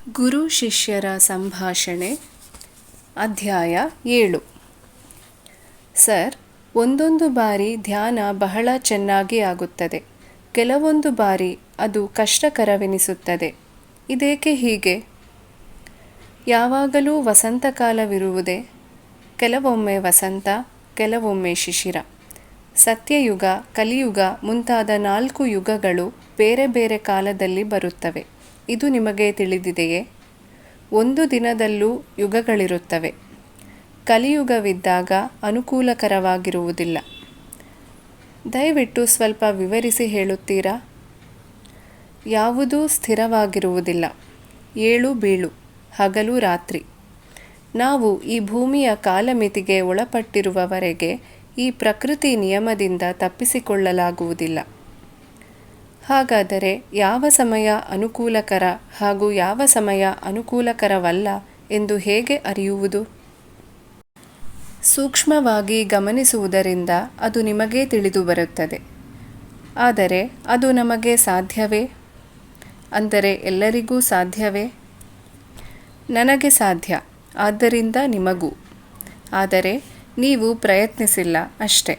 ಗುರು ಶಿಷ್ಯರ ಸಂಭಾಷಣೆ ಅಧ್ಯಾಯ 7. ಸರ್, ಒಂದೊಂದು ಬಾರಿ ಧ್ಯಾನ ಬಹಳ ಚೆನ್ನಾಗಿ ಆಗುತ್ತದೆ. ಕೆಲವೊಂದು ಬಾರಿ ಅದು ಕಷ್ಟಕರವೆನಿಸುತ್ತದೆ. ಇದೇಕೆ ಹೀಗೆ? ಯಾವಾಗಲೂ ವಸಂತಕಾಲವಿರುವುದೇ? ಕೆಲವೊಮ್ಮೆ ವಸಂತ, ಕೆಲವೊಮ್ಮೆ ಶಿಶಿರ. ಸತ್ಯಯುಗ, ಕಲಿಯುಗ ಮುಂತಾದ 4 ಯುಗಗಳು ಬೇರೆ ಬೇರೆ ಕಾಲದಲ್ಲಿ ಬರುತ್ತವೆ. ಇದು ನಿಮಗೆ ತಿಳಿದಿದೆಯೇ? ಒಂದು ದಿನದಲ್ಲೂ ಯುಗಗಳಿರುತ್ತವೆ. ಕಲಿಯುಗವಿದ್ದಾಗ ಅನುಕೂಲಕರವಾಗಿರುವುದಿಲ್ಲ. ದಯವಿಟ್ಟು ಸ್ವಲ್ಪ ವಿವರಿಸಿ ಹೇಳುತ್ತೀರಾ? ಯಾವುದೂ ಸ್ಥಿರವಾಗಿರುವುದಿಲ್ಲ. ಏಳು ಬೀಳು, ಹಗಲು ರಾತ್ರಿ. ನಾವು ಈ ಭೂಮಿಯ ಕಾಲಮಿತಿಗೆ ಒಳಪಟ್ಟಿರುವವರೆಗೆ ಈ ಪ್ರಕೃತಿ ನಿಯಮದಿಂದ ತಪ್ಪಿಸಿಕೊಳ್ಳಲಾಗುವುದಿಲ್ಲ. ಹಾಗಾದರೆ ಯಾವ ಸಮಯ ಅನುಕೂಲಕರ ಹಾಗೂ ಯಾವ ಸಮಯ ಅನುಕೂಲಕರವಲ್ಲ ಎಂದು ಹೇಗೆ ಅರಿಯುವುದು? ಸೂಕ್ಷ್ಮವಾಗಿ ಗಮನಿಸುವುದರಿಂದ ಅದು ನಿಮಗೆ ತಿಳಿದುಬರುತ್ತದೆ. ಆದರೆ ಅದು ನಮಗೆ ಸಾಧ್ಯವೇ? ಅಂದರೆ ಎಲ್ಲರಿಗೂ ಸಾಧ್ಯವೇ? ನನಗೆ ಸಾಧ್ಯ, ಆದ್ದರಿಂದ ನಿಮಗೂ. ಆದರೆ ನೀವು ಪ್ರಯತ್ನಿಸಿಲ್ಲ ಅಷ್ಟೆ.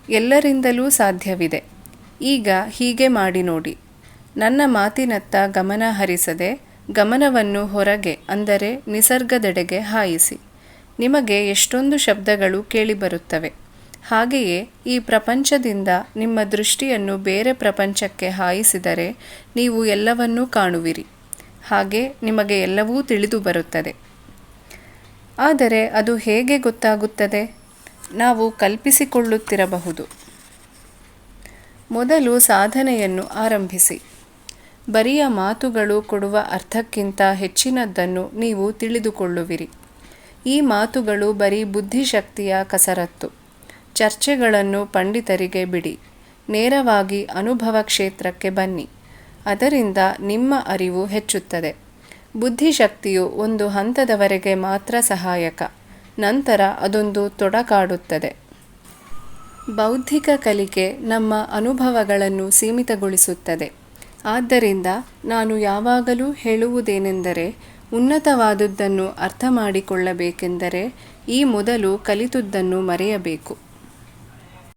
ಎಲ್ಲರಿಂದಲೂ ಸಾಧ್ಯವಿದೆ. ಈಗ ಹೀಗೆ ಮಾಡಿ ನೋಡಿ. ನನ್ನ ಮಾತಿನತ್ತ ಗಮನ ಹರಿಸದೆ ಗಮನವನ್ನು ಹೊರಗೆ, ಅಂದರೆ ನಿಸರ್ಗದೆಡೆಗೆ ಹಾಯಿಸಿ. ನಿಮಗೆ ಎಷ್ಟೊಂದು ಶಬ್ದಗಳು ಕೇಳಿಬರುತ್ತವೆ. ಹಾಗೆಯೇ ಈ ಪ್ರಪಂಚದಿಂದ ನಿಮ್ಮ ದೃಷ್ಟಿಯನ್ನು ಬೇರೆ ಪ್ರಪಂಚಕ್ಕೆ ಹಾಯಿಸಿದರೆ ನೀವು ಎಲ್ಲವನ್ನೂ ಕಾಣುವಿರಿ. ಹಾಗೆ ನಿಮಗೆ ಎಲ್ಲವೂ ತಿಳಿದು ಬರುತ್ತದೆ. ಆದರೆ ಅದು ಹೇಗೆ ಗೊತ್ತಾಗುತ್ತದೆ? ನಾವು ಕಲ್ಪಿಸಿಕೊಳ್ಳುತ್ತಿರಬಹುದು. ಮೊದಲು ಸಾಧನೆಯನ್ನು ಆರಂಭಿಸಿ. ಬರಿಯ ಮಾತುಗಳು ಕೊಡುವ ಅರ್ಥಕ್ಕಿಂತ ಹೆಚ್ಚಿನದ್ದನ್ನು ನೀವು ತಿಳಿದುಕೊಳ್ಳುವಿರಿ. ಈ ಮಾತುಗಳು ಬರೀ ಬುದ್ಧಿಶಕ್ತಿಯ ಕಸರತ್ತು. ಚರ್ಚೆಗಳನ್ನು ಪಂಡಿತರಿಗೆ ಬಿಡಿ. ನೇರವಾಗಿ ಅನುಭವ ಕ್ಷೇತ್ರಕ್ಕೆ ಬನ್ನಿ. ಅದರಿಂದ ನಿಮ್ಮ ಅರಿವು ಹೆಚ್ಚುತ್ತದೆ. ಬುದ್ಧಿಶಕ್ತಿಯು ಒಂದು ಹಂತದವರೆಗೆ ಮಾತ್ರ ಸಹಾಯಕ. ನಂತರ ಅದೊಂದು ತೊಡಕಾಡುತ್ತದೆ. ಬೌದ್ಧಿಕ ಕಲಿಕೆ ನಮ್ಮ ಅನುಭವಗಳನ್ನು ಸೀಮಿತಗೊಳಿಸುತ್ತದೆ. ಆದ್ದರಿಂದ ನಾನು ಯಾವಾಗಲೂ ಹೇಳುವುದೇನೆಂದರೆ, ಉನ್ನತವಾದುದನ್ನು ಅರ್ಥ ಮಾಡಿಕೊಳ್ಳಬೇಕೆಂದರೆ ಈ ಮೊದಲು ಕಲಿತುದನ್ನು ಮರೆಯಬೇಕು.